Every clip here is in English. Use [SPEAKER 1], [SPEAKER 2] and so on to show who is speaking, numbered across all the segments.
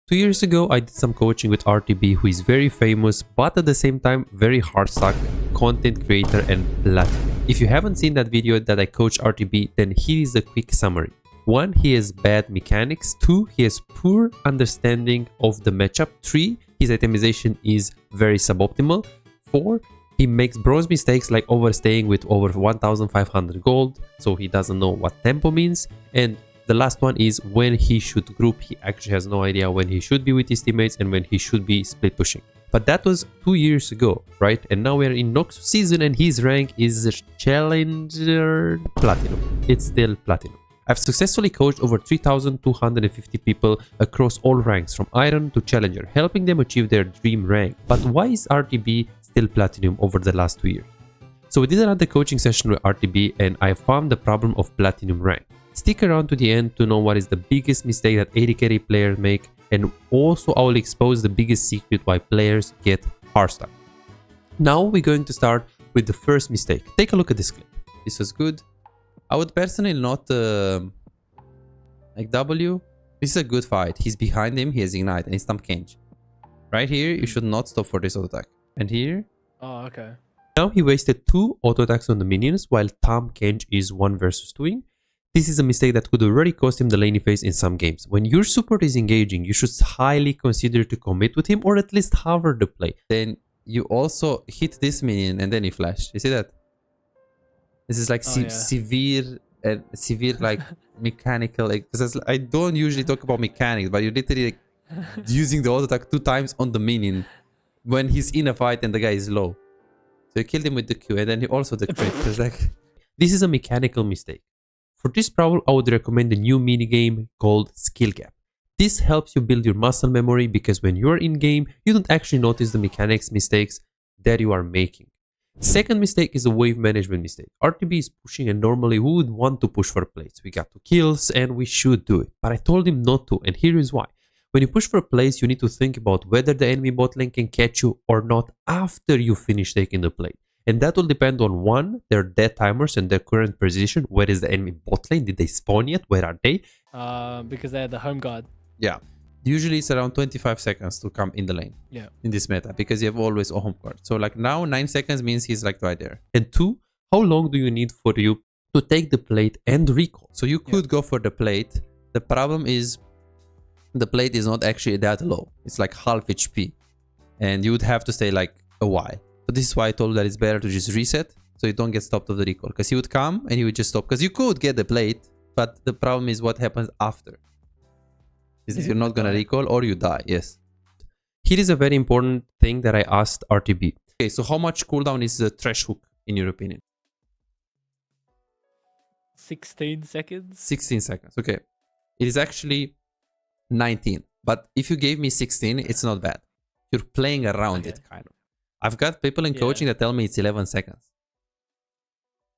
[SPEAKER 1] 2 years ago, I did some coaching with RTB, who is very famous, but at the same time, very hard-stuck content creator and platinum. If you haven't seen that video that I coach RTB, then here is a quick summary. 1. He has bad mechanics. 2. He has poor understanding of the matchup. 3. His itemization is very suboptimal. 4. He makes bronze mistakes like overstaying with over 1500 gold, so he doesn't know what tempo means. And the last one is when he should group, he actually has no idea when he should be with his teammates and when he should be split pushing. But that was 2 years ago, right? And now we're in Noxus season and his rank is Challenger Platinum. It's still Platinum. I've successfully coached over 3,250 people across all ranks from Iron to Challenger, helping them achieve their dream rank. But why is RTB still Platinum over the last 2 years? So we did another coaching session with RTB and I found the problem of Platinum rank. Stick around to the end to know what is the biggest mistake that AD carry players make, and also I will expose the biggest secret why players get hard stuck. Now we're going to start with the first mistake. Take a look at this clip. This was good. I would personally not like W. This is a good fight. He's behind him. He has Ignite and he's Tam Kench. Right here, you should not stop for this auto attack. And here.
[SPEAKER 2] Oh, okay.
[SPEAKER 1] Now he wasted 2 auto attacks on the minions while Tam Kench is 1 versus 2ing. This is a mistake that could already cost him the laning phase in some games. When your support is engaging, you should highly consider to commit with him or at least hover the play. Then you also hit this minion and then he flash. You see that? This is like severe like mechanical, like, because I don't usually talk about mechanics, but you're literally like using the auto attack 2 times on the minion when he's in a fight and the guy is low. So you killed him with the Q and then you also the crit. Like, this is a mechanical mistake. For this problem, I would recommend a new minigame called Skill Gap. This helps you build your muscle memory because when you're in game, you don't actually notice the mechanics mistakes that you are making. Second mistake is a wave management mistake. RTB is pushing and normally we would want to push for plates. We got 2 kills and we should do it. But I told him not to, and here is why. When you push for plates, you need to think about whether the enemy bot lane can catch you or not after you finish taking the plate. And that will depend on 1, their death timers and their current position. Where is the enemy bot lane? Did they spawn yet? Where are they?
[SPEAKER 2] Because they're the home guard.
[SPEAKER 1] Yeah. Usually it's around 25 seconds to come in the lane.
[SPEAKER 2] Yeah. In
[SPEAKER 1] this meta, because you have always a home guard. So like now 9 seconds means he's like right there. And 2, how long do you need for you to take the plate and recall? So you could go for the plate. The problem is the plate is not actually that low. It's like half HP. And you would have to stay like a while. So this is why I told you that it's better to just reset so you don't get stopped of the recall. Because he would come and he would just stop. Because you could get the plate, but the problem is what happens after. Is that you're not gonna recall or you die. Yes. Here is a very important thing that I asked RTB. Okay, so how much cooldown is the trash hook in your opinion?
[SPEAKER 2] 16 seconds.
[SPEAKER 1] 16 seconds. Okay. It is actually 19. But if you gave me 16, it's not bad. You're playing around it kind of. I've got people in coaching that tell me it's 11 seconds.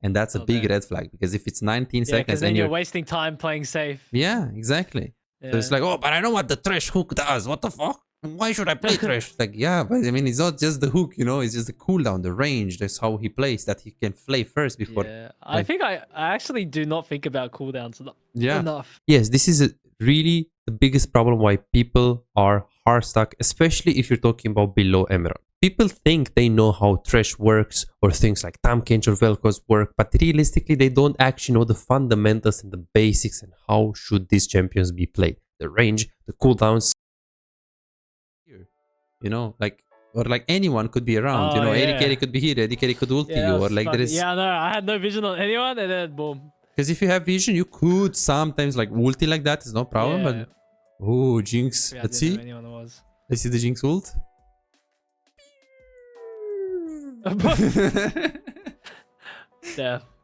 [SPEAKER 1] And that's a big red flag because if it's 19 seconds
[SPEAKER 2] then
[SPEAKER 1] and
[SPEAKER 2] you're wasting time playing safe.
[SPEAKER 1] Yeah, exactly. So it's like, oh, but I know what the trash hook does. What the fuck? Why should I play trash? Like, yeah, but I mean, it's not just the hook, you know, it's just the cooldown, the range. That's how he plays, that he can play first before.
[SPEAKER 2] Yeah, I think I actually do not think about cooldowns enough.
[SPEAKER 1] Yes, this is really the biggest problem why people are hard stuck, especially if you're talking about below Emerald. People think they know how trash works or things like Tam Kench or Vel'Koz work, but realistically they don't actually know the fundamentals and the basics and how should these champions be played. The range, the cooldowns. You know, like, or like anyone could be around, you know, AD carry could be here, AD carry could ult you, or like there is...
[SPEAKER 2] Yeah, no, I had no vision on anyone and then boom.
[SPEAKER 1] Because if you have vision, you could sometimes like ulti like that, it's no problem, but... Oh, Jinx, let's see. Let's see the Jinx ult.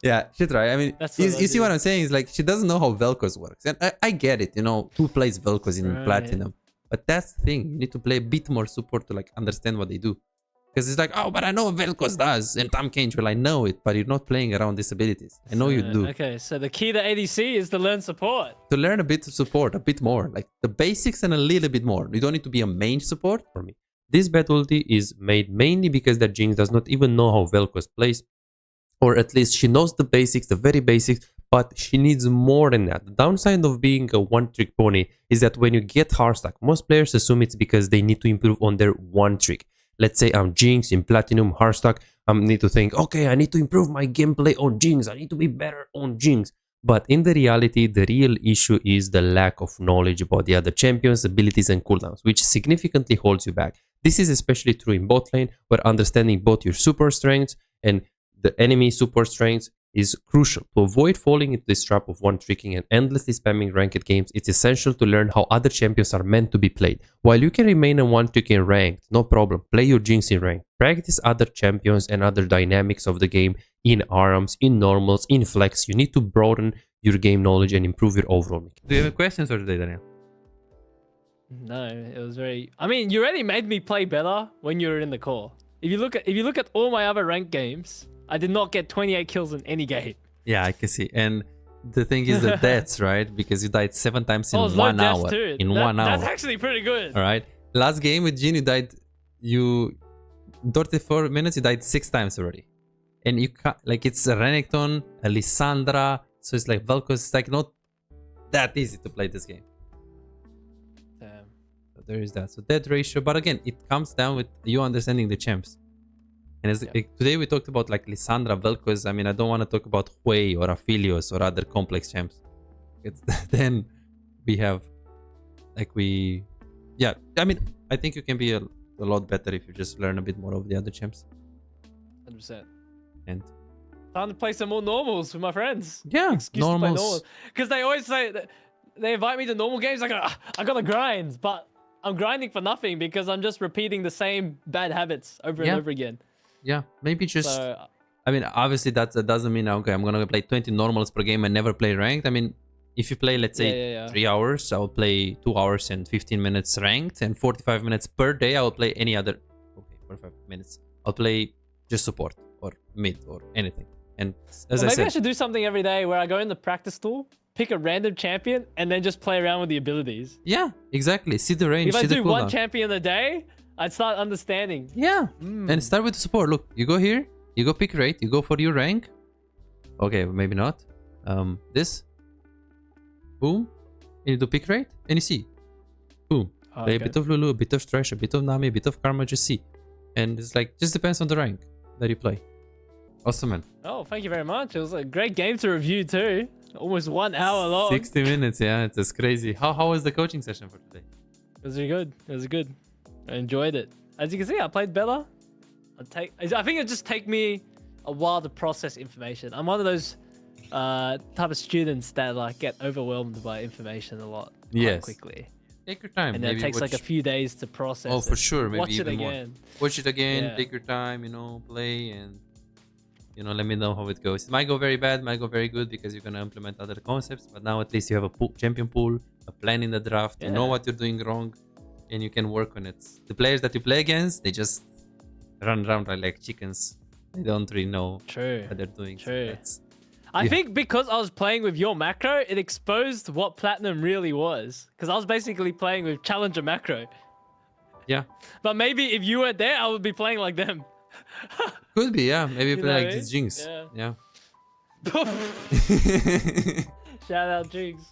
[SPEAKER 1] Yeah, shit, right? I mean, you see what I'm saying is like she doesn't know how Vel'Koz works, and I get it, you know, who plays Vel'Koz in Platinum, but that's the thing, you need to play a bit more support to like understand what they do, because it's like, oh, but I know what Vel'Koz does and Tam Kench. Well, I know it, but you're not playing around these abilities. I know you do.
[SPEAKER 2] Okay, so the key to ADC is to learn support. To
[SPEAKER 1] learn a bit of support, a bit more, like the basics and a little bit more. You don't need to be a main support for me. This bad ulti is made mainly because that Jinx does not even know how Vel'Koz plays. Or at least she knows the basics, the very basics, but she needs more than that. The downside of being a one-trick pony is that when you get hard stack, most players assume it's because they need to improve on their one trick. Let's say I'm Jinx in Platinum hard stack. I need to think, okay, I need to improve my gameplay on Jinx. I need to be better on Jinx. But in the reality, the real issue is the lack of knowledge about the other champions, abilities and cooldowns, which significantly holds you back. This is especially true in bot lane, where understanding both your super strengths and the enemy super strengths is crucial. To avoid falling into this trap of one-tricking and endlessly spamming ranked games, it's essential to learn how other champions are meant to be played. While you can remain a one-trick in ranked, no problem, play your Jinx in ranked. Practice other champions and other dynamics of the game in ARAMs, in normals, in flex. You need to broaden your game knowledge and improve your overall mechanics. Do you have questions for today, Daniel?
[SPEAKER 2] No, it was very... I mean, you already made me play better when you were in the core. If you look at all my other ranked games, I did not get 28 kills in any game.
[SPEAKER 1] Yeah, I can see. And the thing is the deaths, right? Because you died 7 times in 1 hour. In 1 hour.
[SPEAKER 2] That's actually pretty good.
[SPEAKER 1] All right. Last game with Jin, you 34 minutes, you died 6 times already. And you can't, like, it's a Renekton, a Lissandra, so it's like Vel'Koz. It's like not that easy to play this game.
[SPEAKER 2] Damn.
[SPEAKER 1] So there is that. So death ratio, but again, it comes down with you understanding the champs. And as, today we talked about like Lissandra, Vel'Koz. I mean, I don't want to talk about Hui or Aphelios or other complex champs. Then we have like yeah. I mean, I think you can be a lot better if you just learn a bit more of the other champs.
[SPEAKER 2] 100%.
[SPEAKER 1] And
[SPEAKER 2] time to play some more normals with my friends.
[SPEAKER 1] Yeah, normals.
[SPEAKER 2] Because they always say that they invite me to normal games. I gotta grind, but I'm grinding for nothing because I'm just repeating the same bad habits over and over again.
[SPEAKER 1] Yeah, maybe just... I mean, obviously that doesn't mean, okay, I'm going to play 20 normals per game and never play ranked. I mean, if you play, let's say, 3 hours, I'll play 2 hours and 15 minutes ranked, and 45 minutes per day, I'll play any other... Okay, 45 minutes. I'll play just support or mid or anything. And as I said...
[SPEAKER 2] Maybe I should do something every day where I go in the practice tool, pick a random champion, and then just play around with the abilities.
[SPEAKER 1] Yeah, exactly. See the range,
[SPEAKER 2] if
[SPEAKER 1] see the
[SPEAKER 2] I do
[SPEAKER 1] cooldown.
[SPEAKER 2] one champion a day, I'd start understanding.
[SPEAKER 1] Yeah, and start with the support. Look, you go here, you go pick rate, you go for your rank. Okay, maybe not. This. Boom. And you do pick rate, and you see. Boom. Play a bit of Lulu, a bit of Thresh, a bit of Nami, a bit of Karma, just see. And it's like, just depends on the rank that you play. Awesome, man.
[SPEAKER 2] Oh, thank you very much. It was a great game to review too. Almost 1 hour long.
[SPEAKER 1] 60 minutes, yeah, it's just crazy. How was the coaching session for today?
[SPEAKER 2] It was really good. It was good. I enjoyed it. As you can see, I played better. I think it just take me a while to process information. I'm one of those type of students that like get overwhelmed by information a lot quite quickly.
[SPEAKER 1] Take your time.
[SPEAKER 2] And it takes like a few days to process.
[SPEAKER 1] Oh, for sure. Maybe
[SPEAKER 2] watch
[SPEAKER 1] even
[SPEAKER 2] it again.
[SPEAKER 1] More. Watch it again. Take your time. You know, play and let me know how it goes. It might go very bad, might go very good because you're gonna implement other concepts. But now at least you have a champion pool, a plan in the draft. You know what you're doing wrong, and you can work on it. The players that you play against, they just run around like chickens. They don't really know what they're doing.
[SPEAKER 2] True. So I think because I was playing with your macro, it exposed what Platinum really was. Because I was basically playing with Challenger macro.
[SPEAKER 1] Yeah.
[SPEAKER 2] But maybe if you were there, I would be playing like them.
[SPEAKER 1] Could be, yeah. Maybe you play like this Jinx. Yeah.
[SPEAKER 2] Shout out Jinx.